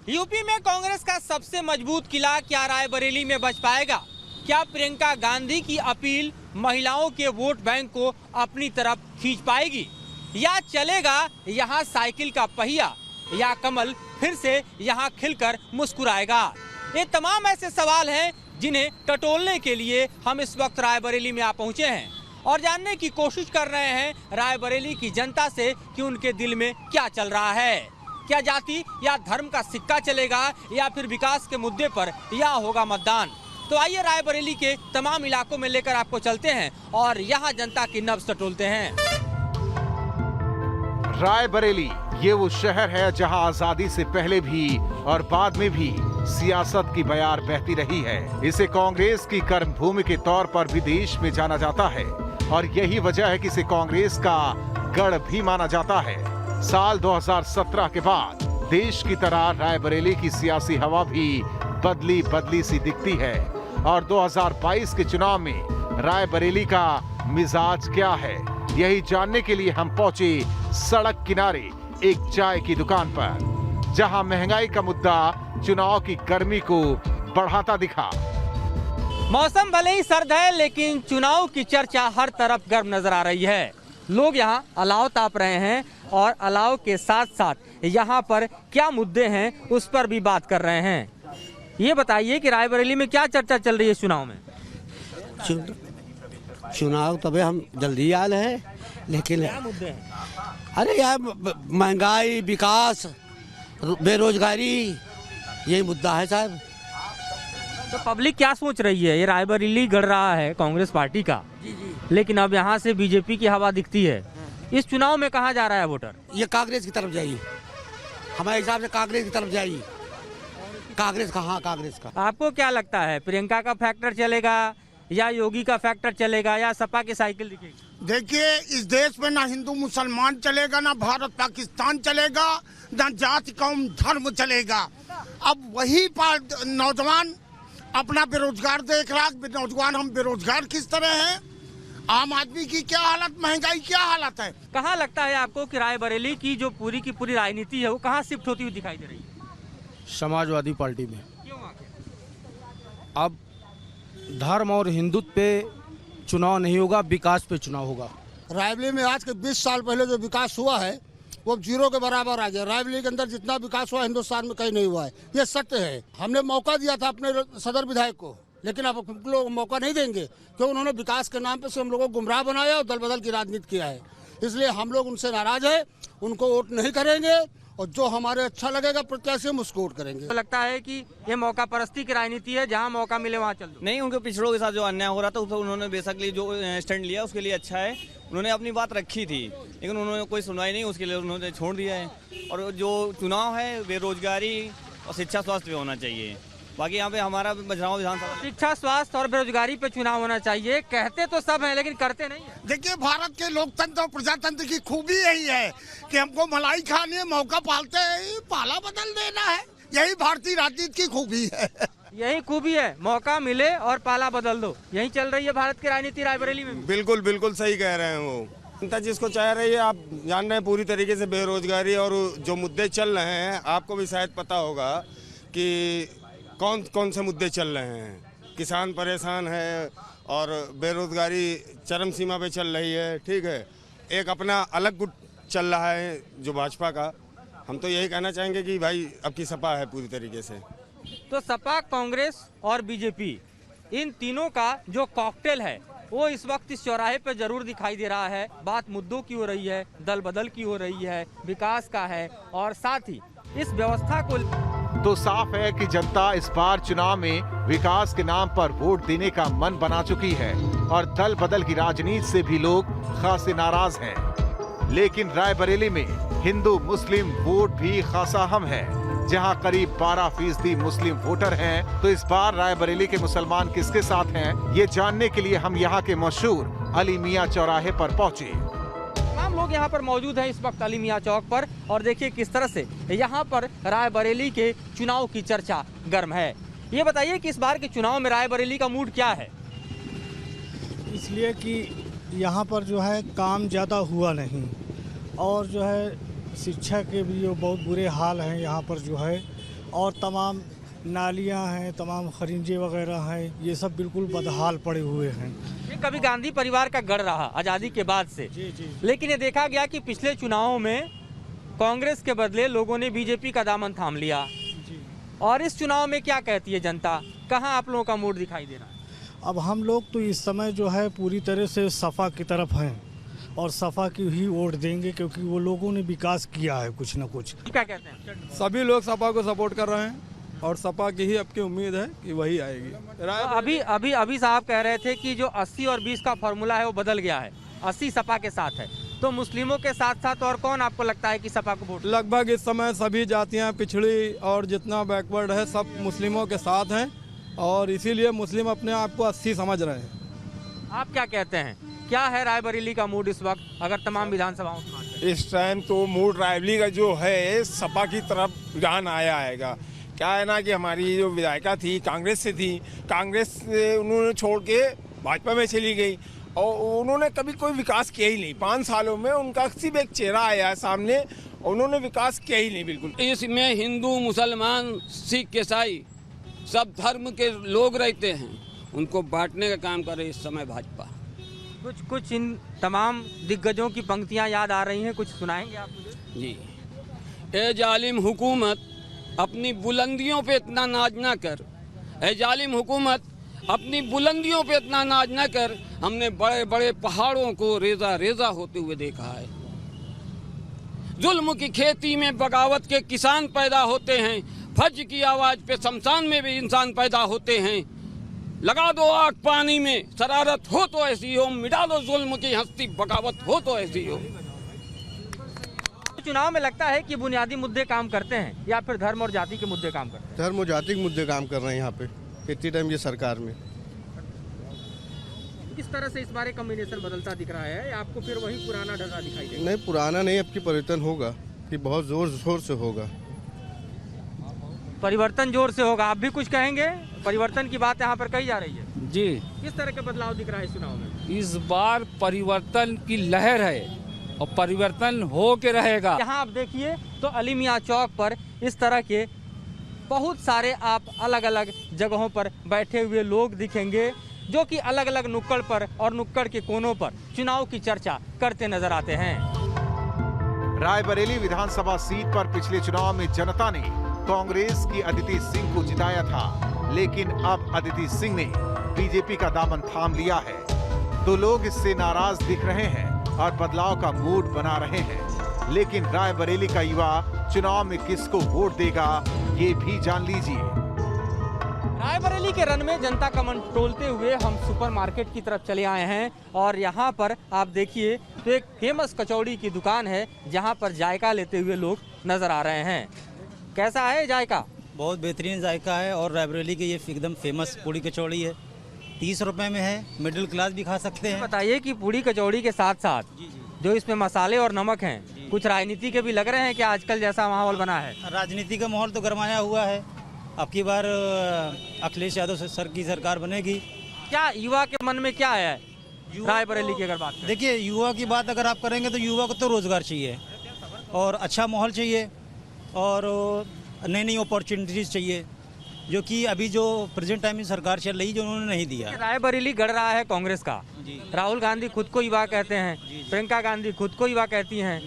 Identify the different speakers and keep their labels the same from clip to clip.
Speaker 1: UP में कांग्रेस का सबसे मजबूत किला क्या रायबरेली में बच पाएगा? क्या प्रियंका गांधी की अपील महिलाओं के वोट बैंक को अपनी तरफ खींच पाएगी, या चलेगा यहां साइकिल का पहिया, या कमल फिर से यहां खिलकर मुस्कुराएगा? ये तमाम ऐसे सवाल हैं जिन्हें टटोलने के लिए हम इस वक्त रायबरेली में आ पहुंचे हैं और जानने की कोशिश कर रहे हैं रायबरेली की जनता से कि उनके दिल में क्या चल रहा है। क्या जाति या धर्म का सिक्का चलेगा, या फिर विकास के मुद्दे पर यहाँ होगा मतदान? तो आइए रायबरेली के तमाम इलाकों में लेकर आपको चलते हैं और यहाँ जनता की नब्ज टटोलते हैं।
Speaker 2: रायबरेली ये वो शहर है जहां आजादी से पहले भी और बाद में भी सियासत की बयार बहती रही है। इसे कांग्रेस की कर्मभूमि के तौर पर भी देश में जाना जाता है और यही वजह है कि इसे कांग्रेस का गढ़ भी माना जाता है। साल 2017 के बाद देश की तरह रायबरेली की सियासी हवा भी बदली बदली सी दिखती है और 2022 के चुनाव में रायबरेली का मिजाज क्या है, यही जानने के लिए हम पहुंचे सड़क किनारे एक चाय की दुकान पर, जहां महंगाई का मुद्दा चुनाव की गर्मी को बढ़ाता दिखा।
Speaker 1: मौसम भले ही सर्द है, लेकिन चुनाव की चर्चा हर तरफ गर्म नजर आ रही है। लोग यहाँ अलाव ताप रहे हैं और अलाव के साथ साथ यहाँ पर क्या मुद्दे हैं उस पर भी बात कर रहे हैं। ये बताइए कि रायबरेली में क्या चर्चा चल रही है चुनाव में?
Speaker 3: चुनाव तबे हम जल्दी आए हैं, लेकिन
Speaker 1: क्या मुद्दे हैं?
Speaker 3: अरे यार महंगाई, विकास, बेरोजगारी, यही मुद्दा है साहब।
Speaker 1: तो पब्लिक क्या सोच रही है? ये रायबरेली गढ़ रहा है कांग्रेस पार्टी का, लेकिन अब यहाँ से बीजेपी की हवा दिखती है। इस चुनाव में कहाँ जा रहा है वोटर?
Speaker 3: ये कांग्रेस की तरफ जाइए, हमारे हिसाब से कांग्रेस की तरफ जाइए। कांग्रेस का, हाँ कांग्रेस का।
Speaker 1: आपको क्या लगता है, प्रियंका का फैक्टर चलेगा या योगी का फैक्टर चलेगा या सपा की साइकिल दिखेगी?
Speaker 4: देखिए, इस देश में ना हिंदू मुसलमान चलेगा, ना भारत पाकिस्तान चलेगा, ना जाति कौम धर्म चलेगा। अब वही नौजवान अपना बेरोजगार देख रहा, नौजवान हम बेरोजगार किस तरह हैं, आम आदमी की क्या हालत, महंगाई क्या हालत है।
Speaker 1: कहाँ लगता है आपको कि रायबरेली की जो पूरी की पूरी राजनीति है वो कहाँ शिफ्ट होती हुई दिखाई दे रही है?
Speaker 5: समाजवादी पार्टी में।
Speaker 1: क्यों आगे?
Speaker 5: अब धर्म और हिंदुत्व पे चुनाव नहीं होगा, विकास पे चुनाव होगा।
Speaker 4: रायबरेली में आज के 20 साल पहले जो विकास हुआ है वो जीरो के बराबर आ गया। रायबरेली के अंदर जितना विकास हुआ हिंदुस्तान में कहीं नहीं हुआ है, ये सत्य है। हमने मौका दिया था अपने सदर विधायक को, लेकिन अब हम लोग मौका नहीं देंगे क्योंकि उन्होंने विकास के नाम पे से हम लोगों को गुमराह बनाया और दल बदल की राजनीति किया है। इसलिए हम लोग उनसे नाराज है, उनको वोट नहीं करेंगे और जो हमारे अच्छा लगेगा प्रत्याशी हम उसको वोट करेंगे।
Speaker 1: तो लगता है कि ये मौका परस्ती की राजनीति है, जहाँ मौका मिले वहाँ चल दो।
Speaker 6: नहीं, उनके पिछड़ों के साथ जो अन्याय हो रहा था उसको उन्होंने बेसिकली जो स्टैंड लिया उसके लिए अच्छा है। उन्होंने अपनी बात रखी थी, लेकिन उन्होंने कोई सुनवाई नहीं, उसके लिए उन्होंने छोड़ दिया है। और जो चुनाव है बेरोजगारी और शिक्षा स्वास्थ्य पे होना चाहिए। बाकी यहाँ पे हमारा बजराव विधानसभा
Speaker 1: शिक्षा, स्वास्थ्य और बेरोजगारी पे चुनाव होना चाहिए। कहते तो सब हैं लेकिन करते नहीं है।
Speaker 4: देखिए, भारत के लोकतंत्र और प्रजातंत्र की खूबी यही है कि हमको मलाई खानी है, मौका पालते हैं, पाला बदल देना है। यही भारतीय राजनीति की खूबी है।
Speaker 1: यही खूबी है, मौका मिले और पाला बदल दो। यही चल रही है भारत की राजनीति रायबरेली में।
Speaker 7: बिल्कुल बिल्कुल सही कह रहे हैं वो। जनता जिसको चाह रही है, आप जान रहे हैं पूरी तरीके से बेरोजगारी और जो मुद्दे चल रहे हैं, आपको भी शायद पता होगा कि कौन कौन से मुद्दे चल रहे हैं। किसान परेशान है और बेरोजगारी चरम सीमा पे चल रही है। ठीक है, एक अपना अलग गुट चल रहा है जो भाजपा का। हम तो यही कहना चाहेंगे कि भाई अब की सपा है पूरी तरीके से।
Speaker 1: तो सपा, कांग्रेस और बीजेपी, इन तीनों का जो कॉकटेल है वो इस वक्त इस चौराहे पे जरूर दिखाई दे रहा है। बात मुद्दों की हो रही है, दल बदल की हो रही है, विकास का है और साथ ही इस व्यवस्था को।
Speaker 2: तो साफ है कि जनता इस बार चुनाव में विकास के नाम पर वोट देने का मन बना चुकी है और दल बदल की राजनीति से भी लोग खासे नाराज हैं। लेकिन रायबरेली में हिंदू मुस्लिम वोट भी खासा अहम है, जहां करीब 12% मुस्लिम वोटर हैं। तो इस बार रायबरेली के मुसलमान किसके साथ हैं, ये जानने के लिए हम यहाँ के मशहूर अली मियां चौराहे पर पहुँचे।
Speaker 1: तमाम लोग यहाँ पर मौजूद हैं इस वक्त अली मियां चौक पर और देखिए किस तरह से यहाँ पर रायबरेली के चुनाव की चर्चा गर्म है। ये बताइए कि इस बार के चुनाव में रायबरेली का मूड क्या है?
Speaker 8: इसलिए कि यहाँ पर जो है काम ज़्यादा हुआ नहीं और जो है शिक्षा के भी जो बहुत बुरे हाल हैं यहाँ पर जो है, और तमाम नालियां हैं, तमाम खरिंजे वगैरह हैं, ये सब बिल्कुल बदहाल पड़े हुए हैं।
Speaker 1: ये कभी गांधी परिवार का गढ़ रहा आज़ादी के बाद से,
Speaker 8: जी।
Speaker 1: लेकिन ये देखा गया कि पिछले चुनावों में कांग्रेस के बदले लोगों ने बीजेपी का दामन थाम लिया। और इस चुनाव में क्या कहती है जनता, कहाँ आप लोगों का मूड दिखाई दे रहा है?
Speaker 8: अब हम लोग तो इस समय जो है पूरी तरह से सपा की तरफ हैं और सपा की ही वोट देंगे, क्योंकि वो लोगों ने विकास किया है कुछ न कुछ।
Speaker 1: क्या कहते हैं?
Speaker 9: सभी लोग सपा को सपोर्ट कर रहे हैं और सपा की ही अब की उम्मीद है कि वही आएगी।
Speaker 1: तो अभी साहब कह रहे थे कि जो 80 और 20 का फॉर्मूला है वो बदल गया है, 80 सपा के साथ है, तो मुस्लिमों के साथ साथ और कौन आपको लगता है कि सपा को वोट?
Speaker 9: लगभग इस समय सभी जातियां पिछड़ी और जितना बैकवर्ड है सब मुस्लिमों के साथ हैं और इसीलिए मुस्लिम अपने आप को 80 समझ रहे हैं।
Speaker 1: आप क्या कहते हैं, क्या है रायबरेली का मूड इस वक्त, अगर तमाम विधानसभाओं में?
Speaker 7: इस टाइम तो मूड रायबरेली का जो है सपा की तरफ रुझान आएगा। क्या है ना कि हमारी जो विधायिका थी कांग्रेस से थी, कांग्रेस से उन्होंने छोड़ के भाजपा में चली गई और उन्होंने कभी कोई विकास किया ही नहीं। 5 सालों में उनका सिर्फ एक चेहरा आया है सामने, उन्होंने विकास किया ही नहीं बिल्कुल।
Speaker 10: इसमें हिंदू, मुसलमान, सिख, ईसाई सब धर्म के लोग रहते हैं, उनको बांटने का काम करे इस समय भाजपा।
Speaker 1: कुछ इन तमाम दिग्गजों की पंक्तियां याद आ रही हैं, कुछ सुनाएंगे आप मुझे?
Speaker 10: जी, ए जालिम हुकूमत अपनी बुलंदियों पे इतना नाज ना कर, ए जालिम हुकूमत अपनी बुलंदियों पे इतना नाज ना कर, हमने बड़े बड़े पहाड़ों को रेजा रेजा होते हुए देखा है। जुल्म की खेती में बगावत के किसान पैदा होते हैं, फज की आवाज पे शमशान में भी इंसान पैदा होते हैं। लगा दो आग पानी में, शरारत हो तो ऐसी हो, मिटा दो जुल्म की हस्ती, बगावत हो तो ऐसी हो।
Speaker 1: चुनाव में लगता है कि बुनियादी मुद्दे काम करते हैं या फिर धर्म और जाति के मुद्दे काम करते हैं?
Speaker 11: धर्म और जाति के मुद्दे काम कर रहे हैं यहाँ पे इतनी टाइम ये सरकार में।
Speaker 1: किस तरह से इस बार कॉम्बिनेशन बदलता दिख रहा है, आपको फिर वही पुराना ढंगा दिखाई देगा?
Speaker 11: नहीं, पुराना नहीं, अब की परिवर्तन होगा कि बहुत जोर शोर से होगा।
Speaker 1: परिवर्तन जोर से होगा, आप भी कुछ कहेंगे? परिवर्तन की बात यहाँ पर कही जा रही है
Speaker 12: जी।
Speaker 1: किस तरह का बदलाव दिख रहा है इस चुनाव में?
Speaker 12: इस बार परिवर्तन की लहर है और परिवर्तन हो के रहेगा।
Speaker 1: यहाँ आप देखिए तो अली मियाँ चौक पर इस तरह के बहुत सारे आप अलग अलग जगहों पर बैठे हुए लोग दिखेंगे, जो कि अलग अलग नुक्कड़ पर और नुक्कड़ के कोनों पर चुनाव की चर्चा करते नजर आते हैं।
Speaker 2: रायबरेली विधानसभा सीट पर पिछले चुनाव में जनता ने कांग्रेस की अदिति सिंह को जिताया था, लेकिन अब अदिति सिंह ने बीजेपी का दामन थाम लिया है, तो लोग इससे नाराज दिख रहे हैं और बदलाव का मूड बना रहे हैं। लेकिन रायबरेली का युवा चुनाव में किसको वोट देगा, ये भी जान लीजिए। रायबरेली के रन में जनता का मन टोलते हुए हम सुपरमार्केट की तरफ चले आए हैं और यहाँ पर आप देखिए तो एक फेमस कचौड़ी की दुकान है, जहाँ पर जायका लेते हुए लोग नजर आ रहे हैं। कैसा है जायका?
Speaker 13: बहुत बेहतरीन जायका है और रायबरेली की ये एकदम फेमस पूड़ी कचौड़ी है, 30 रुपए में है, मिडिल क्लास भी खा सकते हैं।
Speaker 1: बताइए कि पूड़ी कचौड़ी के साथ साथ जो इसमें मसाले और नमक हैं, कुछ राजनीति के भी लग रहे हैं कि आजकल जैसा माहौल बना है?
Speaker 13: राजनीति का माहौल तो गरमाया हुआ है। अब की बार अखिलेश यादव सर की सरकार बनेगी।
Speaker 1: क्या युवा के मन में क्या है रायबरेली की अगर बात करें?
Speaker 13: देखिए, युवा की बात अगर आप करेंगे तो युवा को तो रोजगार चाहिए और अच्छा माहौल चाहिए और नई नई अपॉर्चुनिटीज चाहिए, जो कि अभी जो प्रेजेंट टाइम में सरकार चल रही है जो उन्होंने नहीं दिया।
Speaker 1: रायबरेली गढ़ रहा है कांग्रेस का, राहुल गांधी खुद को युवा कहते हैं, प्रियंका गांधी खुद को युवा कहती हैं,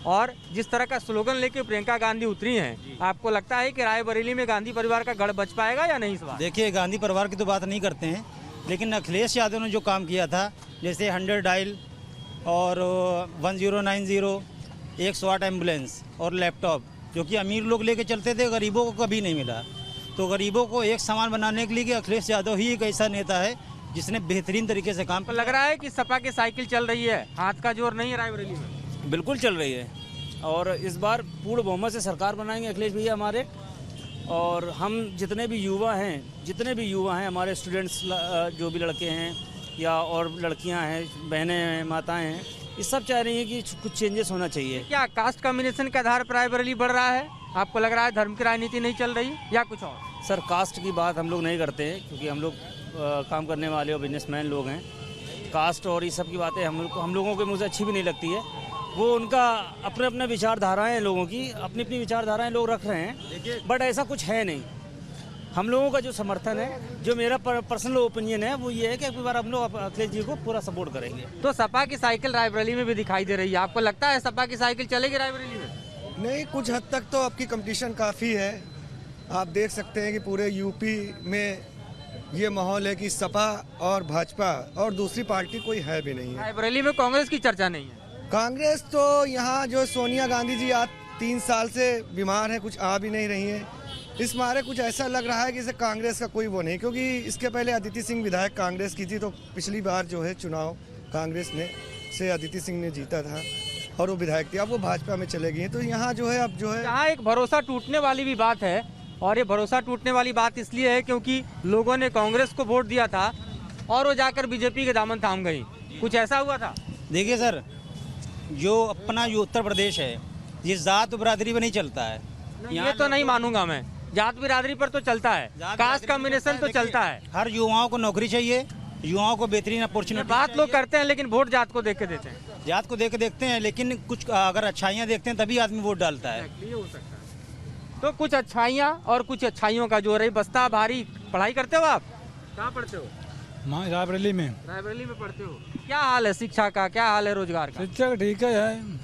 Speaker 1: और जिस तरह का स्लोगन लेके प्रियंका गांधी उतरी हैं, आपको लगता है कि रायबरेली में गांधी परिवार का गढ़ बच पाएगा या नहीं इस बार?
Speaker 13: देखिए, गांधी परिवार की तो बात नहीं करते हैं, लेकिन अखिलेश यादव ने जो काम किया था, जैसे 100 डायल और 1090, 108 एम्बुलेंस और लैपटॉप, जो कि अमीर लोग लेके चलते थे, गरीबों को कभी नहीं मिला। तो गरीबों को एक समान बनाने के लिए अखिलेश यादव ही एक ऐसा नेता है जिसने बेहतरीन तरीके से काम।
Speaker 1: लग रहा है कि सपा की साइकिल चल रही है, हाथ का जोर नहीं है रायबरेली में?
Speaker 12: बिल्कुल चल रही है और इस बार पूर्ण बहुमत से सरकार बनाएंगे अखिलेश भैया हमारे। और हम जितने भी युवा हैं हमारे स्टूडेंट्स, जो भी लड़के हैं या और लड़कियां हैं, बहनें हैं, माताएं हैं, ये सब चाह रही हैं कि कुछ चेंजेस होना चाहिए।
Speaker 1: क्या कास्ट कॉम्बिनेशन के आधार पर रायबरेली बढ़ रहा है? आपको लग रहा है धर्म की राजनीति नहीं चल रही या कुछ और?
Speaker 12: सर, कास्ट की बात हम लोग नहीं करते हैं, क्योंकि हम लोग काम करने वाले और बिजनेसमैन लोग हैं। कास्ट और ये सब की बातें हम लोगों के मुझे अच्छी भी नहीं लगती है। वो उनका अपने अपने विचारधाराएं हैं, लोगों की अपनी अपनी विचारधाराएं लोग रख रहे हैं, बट ऐसा कुछ है नहीं। हम लोगों का जो समर्थन है, जो मेरा पर्सनल ओपिनियन है, वो ये है कि अगली बार हम लोग अखिलेश जी को पूरा सपोर्ट करेंगे।
Speaker 1: तो सपा की साइकिल रायबरेली में भी दिखाई दे रही है, आपको लगता है सपा की साइकिल चलेगी रायबरेली में?
Speaker 14: नहीं, कुछ हद तक तो आपकी कंपटीशन काफ़ी है। आप देख सकते हैं कि पूरे यूपी में ये माहौल है कि सपा और भाजपा और दूसरी पार्टी कोई है भी नहीं है।
Speaker 1: रायबरेली में कांग्रेस की चर्चा नहीं है।
Speaker 14: कांग्रेस तो यहाँ जो सोनिया गांधी जी आज 3 साल से बीमार है, कुछ आ भी नहीं रही है। इस मारे कुछ ऐसा लग रहा है कि इसे कांग्रेस का कोई वो नहीं, क्योंकि इसके पहले अदिति सिंह विधायक कांग्रेस की थी, तो पिछली बार जो है चुनाव कांग्रेस ने से अदिति सिंह ने जीता था और वो विधायक थी। अब वो भाजपा में चले गई हैं, तो यहाँ जो है अब जो है
Speaker 1: यहाँ एक भरोसा टूटने वाली भी बात है, और ये भरोसा टूटने वाली बात इसलिए है क्योंकि लोगों ने कांग्रेस को वोट दिया था और वो जाकर बीजेपी के दामन थाम गई। कुछ ऐसा हुआ था?
Speaker 13: देखिए सर, जो अपना जो उत्तर प्रदेश है, ये जात बिरादरी पर नहीं चलता है।
Speaker 1: ये तो नहीं मानूंगा मैं, जात बिरादरी पर तो चलता है, कास्ट कम्युनिकेशन तो चलता है।
Speaker 13: हर युवाओं को नौकरी चाहिए, युवाओं को बेहतरीन अपॉर्चुनिटी।
Speaker 1: बात लोग करते हैं लेकिन वोट जात को देख के देते हैं।
Speaker 13: जात को देख के देखते हैं, लेकिन कुछ अगर अच्छाइयाँ देखते हैं तभी आदमी वोट डालता है।
Speaker 1: हो सकता है। तो कुछ अच्छाइयाँ और कुछ अच्छाइयों का जोर है। बस्ता भारी। पढ़ाई करते हो आप? कहाँ पढ़ते हो?
Speaker 8: रायबरेली में।
Speaker 1: रायबरेली में पढ़ते हो। क्या हाल है शिक्षा का, क्या हाल है रोजगार का?
Speaker 8: शिक्षा ठीक है,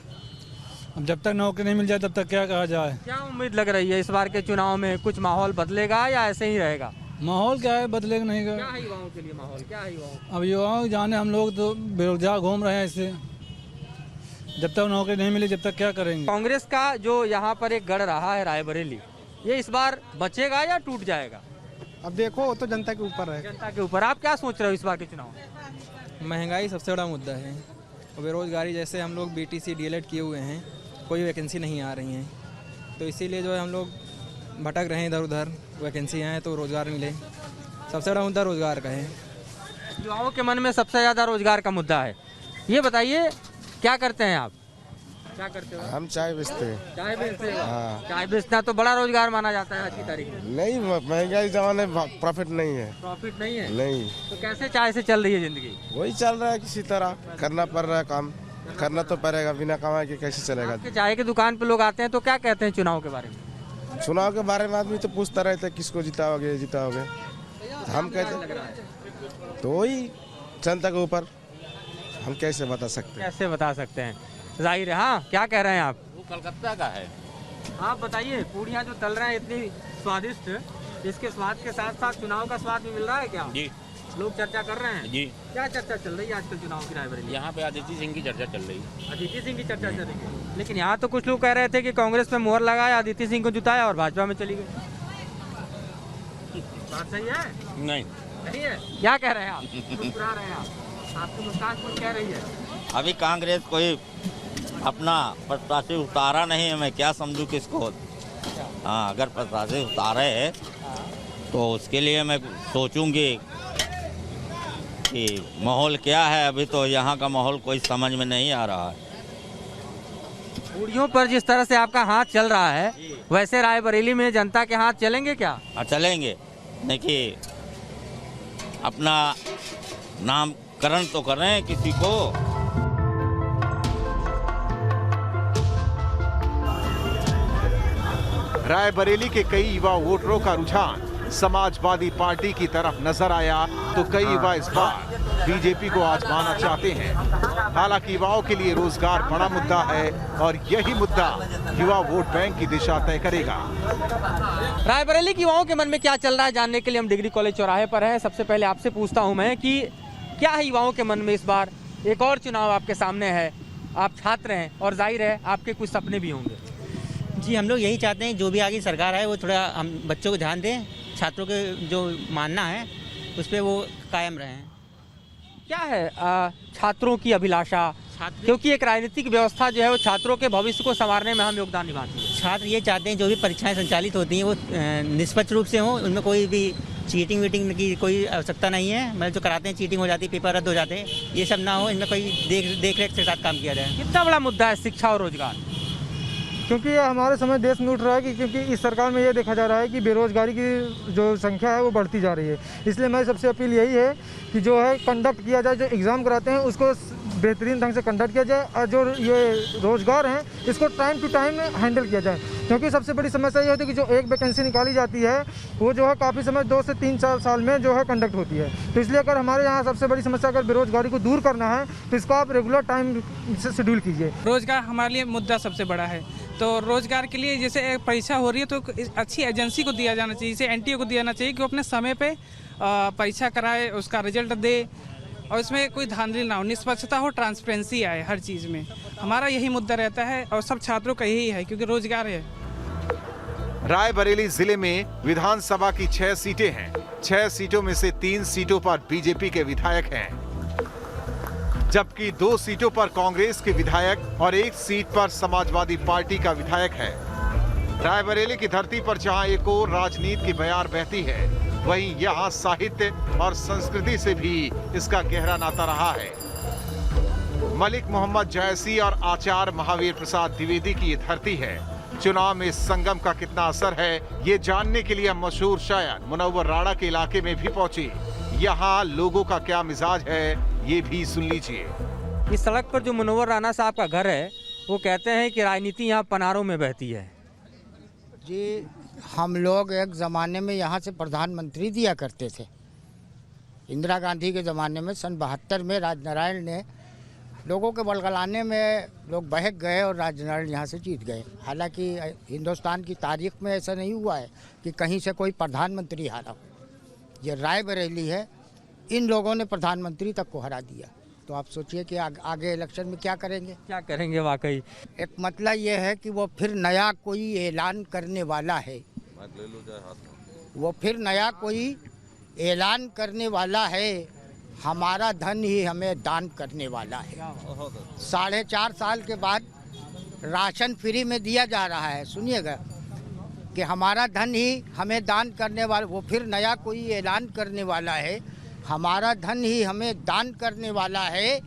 Speaker 8: अब जब तक नौकरी नहीं मिल जाए तब तक क्या कहा जाए।
Speaker 1: क्या उम्मीद लग रही है इस बार के चुनाव में? कुछ माहौल बदलेगा या ऐसे ही रहेगा?
Speaker 8: माहौल क्या है, बदलेगा नहीं का।
Speaker 1: क्या है युवाओं के लिए माहौल, क्या है युवाओं?
Speaker 8: अब युवाओं जाने, हम लोग तो बेरोजगार घूम रहे हैं, इससे जब तक नौकरी नहीं मिली जब तक क्या करेंगे।
Speaker 1: कांग्रेस का जो यहाँ पर एक गढ़ रहा है रायबरेली, ये इस बार बचेगा या टूट जाएगा?
Speaker 15: अब देखो, वो तो जनता के ऊपर है।
Speaker 1: जनता के ऊपर। आप क्या सोच रहे हो इस बार के चुनाव?
Speaker 15: महंगाई सबसे बड़ा मुद्दा है, बेरोजगारी। जैसे हम लोग BTC DLED किए हुए हैं, कोई वैकेंसी नहीं आ रही हैं, तो इसीलिए जो है हम लोग भटक रहे हैं इधर उधर। वैकेंसी आए तो रोज़गार मिले, सबसे बड़ा मुद्दा रोज़गार का है।
Speaker 1: युवाओं के मन में सबसे ज़्यादा रोजगार का मुद्दा है। ये बताइए, क्या करते हैं आप? क्या करते हो?
Speaker 7: हम चाय बेचते हैं।
Speaker 1: चाय बेचते हो?
Speaker 7: हाँ।
Speaker 1: चाय बेचना तो बड़ा रोजगार माना जाता है आज की तारीख में।
Speaker 7: नहीं, महंगाई जमाने प्रॉफिट नहीं है।
Speaker 1: प्रॉफिट नहीं है?
Speaker 7: नहीं।
Speaker 1: तो कैसे चाय से चल रही है जिंदगी?
Speaker 7: वही चल रहा है, किसी तरह करना पड़ रहा है काम, करना तो पड़ेगा, बिना कमाए के कैसे चलेगा।
Speaker 1: आपके चाय की दुकान पे लोग आते हैं तो क्या कहते हैं चुनाव के बारे में?
Speaker 7: चुनाव के बारे में आदमी तो पूछता रहता है, किसको जिताओगे जिताओगे। हम कहते तो वही जनता के ऊपर, हम कैसे बता सकते हैं?
Speaker 1: कैसे बता सकते हैं, जाहिर है। हाँ, क्या कह रहे हैं आप?
Speaker 16: वो कलकत्ता का है।
Speaker 1: आप बताइए, पूड़ियाँ जो तल रहे हैं इतनी स्वादिष्ट, इसके स्वाद के साथ साथ चुनाव का स्वाद भी मिल रहा है क्या?
Speaker 16: जी।
Speaker 1: लोग चर्चा कर रहे हैं?
Speaker 16: जी।
Speaker 1: क्या चर्चा चल रही है आजकल चुनाव की रायबरेली?
Speaker 16: यहाँ पे अदिति सिंह की चर्चा चल रही है।
Speaker 1: अदिति सिंह की चर्चा चल रही है, लेकिन यहाँ तो कुछ लोग कह रहे थे कि कांग्रेस पे मोहर लगाया, अदिति सिंह को जुटाया और भाजपा में चली गई। बात सही है?
Speaker 16: नहीं।
Speaker 1: नहीं है? क्या कह रहे हैं आप? मुस्कुरा रहे हैं आप, आपकी मुस्कान कुछ कह रही है।
Speaker 17: अभी कांग्रेस कोई अपना प्रत्याशी उतारा नहीं है, मैं क्या समझूं किसको। हाँ, अगर प्रत्याशी उतारे है तो उसके लिए मैं सोचूंगी कि माहौल क्या है। अभी तो यहाँ का माहौल कोई समझ में नहीं आ रहा है।
Speaker 1: पूड़ियों पर जिस तरह से आपका हाथ चल रहा है, वैसे रायबरेली में जनता के हाथ चलेंगे क्या?
Speaker 17: हाँ, चलेंगे। देखिए, अपना नामकरण तो कर रहे हैं किसी को।
Speaker 2: रायबरेली के कई युवा वोटरों का रुझान समाजवादी पार्टी की तरफ नजर आया, तो कई युवा इस बार बीजेपी को आजमाना चाहते हैं। हालांकि युवाओं के लिए रोजगार बड़ा मुद्दा है और यही मुद्दा युवा वोट बैंक की दिशा तय करेगा।
Speaker 1: रायबरेली के युवाओं के मन में क्या चल रहा है जानने के लिए हम डिग्री कॉलेज चौराहे पर हैं। सबसे पहले आपसे पूछता हूं मैं कि क्या है युवाओं के मन में इस बार? एक और चुनाव आपके सामने है, आप छात्र हैं और जाहिर है आपके कुछ सपने भी होंगे।
Speaker 18: जी, हम लोग यही चाहते हैं जो भी आगे सरकार है वो थोड़ा हम बच्चों को ध्यान दें, छात्रों के जो मानना है उस पर वो कायम रहें।
Speaker 1: क्या है छात्रों की अभिलाषा? क्योंकि एक राजनीतिक व्यवस्था जो है वो छात्रों के भविष्य को संवारने में अहम योगदान निभाती है।
Speaker 18: छात्र ये चाहते हैं जो भी परीक्षाएं संचालित होती हैं वो निष्पक्ष रूप से हों, उनमें कोई भी चीटिंग वीटिंग की कोई आवश्यकता नहीं है। मतलब जो कराते हैं चीटिंग हो जाती है, पेपर रद्द हो जाते हैं, ये सब ना हो, इनमें कोई देख रेख के साथ काम किया जाए।
Speaker 1: कितना बड़ा मुद्दा है शिक्षा और रोजगार?
Speaker 19: क्योंकि हमारे समय देश में उठ रहा है कि क्योंकि इस सरकार में ये देखा जा रहा है कि बेरोजगारी की जो संख्या है वो बढ़ती जा रही है। इसलिए मेरी सबसे अपील यही है कि जो है कंडक्ट किया जाए, जो एग्ज़ाम कराते हैं उसको बेहतरीन ढंग से कंडक्ट किया जाए और जो ये रोज़गार हैं इसको टाइम टू टाइम हैंडल किया जाए, क्योंकि सबसे बड़ी समस्या ये होती है कि जो एक वैकेंसी निकाली जाती है वो जो है काफ़ी समय 2 से 3 साल में जो है कंडक्ट होती है। तो इसलिए अगर हमारे यहाँ सबसे बड़ी समस्या अगर बेरोजगारी को दूर करना है तो इसको आप रेगुलर टाइम से शेड्यूल कीजिए।
Speaker 20: रोज़गार हमारे लिए मुद्दा सबसे बड़ा है, तो रोज़गार के लिए जैसे परीक्षा हो रही है तो अच्छी एजेंसी को दिया जाना चाहिए, जैसे NTO को दिया जाना चाहिए कि वो अपने समय पे परीक्षा कराए, उसका रिजल्ट दे और इसमें कोई धांधली ना हो, निष्पक्षता हो, ट्रांसपेरेंसी आए हर चीज़ में। हमारा यही मुद्दा रहता है और सब छात्रों का यही है, क्योंकि रोजगार है।
Speaker 2: रायबरेली जिले में विधानसभा की 6 सीटें हैं। 6 सीटों में से 3 सीटों पर बीजेपी के विधायक हैं, जबकि 2 सीटों पर कांग्रेस के विधायक और 1 सीट पर समाजवादी पार्टी का विधायक है। रायबरेली की धरती पर जहां एक और राजनीति की बयार बहती है, वहीं यहाँ साहित्य और संस्कृति से भी इसका गहरा नाता रहा है। मलिक मोहम्मद जैसी और आचार्य महावीर प्रसाद द्विवेदी की ये धरती है। चुनाव में संगम का कितना असर है, ये जानने के लिए हम मशहूर शायर मुनव्वर राणा के इलाके में भी पहुंचे। यहाँ लोगों का क्या मिजाज है, ये भी सुन लीजिए।
Speaker 1: इस सड़क पर जो मुनव्वर राणा साहब का घर है, वो कहते हैं कि राजनीति यहाँ पनारों में बहती है।
Speaker 21: जी, हम लोग एक ज़माने में यहाँ से प्रधानमंत्री दिया करते थे। इंदिरा गांधी के ज़माने में सन 72 में राजनारायण ने लोगों के बलगलाने में लोग बहक गए और राजनारायण यहाँ से जीत गए। हालांकि हिंदुस्तान की तारीख में ऐसा नहीं हुआ है कि कहीं से कोई प्रधानमंत्री हारा हो। ये रायबरेली है, इन लोगों ने प्रधानमंत्री तक को हरा दिया। तो आप सोचिए कि आगे इलेक्शन में क्या करेंगे
Speaker 1: वाकई।
Speaker 21: एक मतलब ये है कि वो फिर नया कोई ऐलान करने वाला है, वो फिर नया कोई ऐलान करने वाला है, हमारा धन ही हमें दान करने वाला है। 4.5 साल के बाद राशन फ्री में दिया जा रहा है। सुनिएगा कि हमारा धन ही हमें दान करने वाला, वो फिर नया कोई ऐलान करने वाला है, हमारा धन ही हमें दान करने वाला है।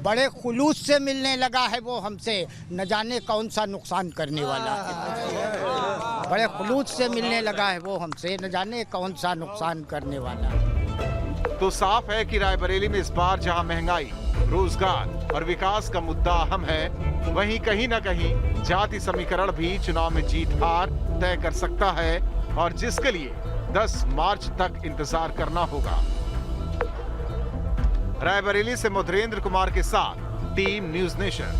Speaker 21: बड़े खुलूस से मिलने लगा है वो हमसे, न जाने कौन सा नुकसान करने वाला है। बड़े खुलूस से मिलने लगा है वो हमसे, न जाने कौन सा नुकसान करने वाला है।
Speaker 2: तो साफ है कि रायबरेली में इस बार जहां महंगाई, रोजगार और विकास का मुद्दा अहम है, वहीं कहीं न कहीं जाति समीकरण भी चुनाव में जीत हार तय कर सकता है, और जिसके लिए 10 मार्च तक इंतजार करना होगा। रायबरेली से मुद्रेंद्र कुमार के साथ टीम न्यूज़ नेशन।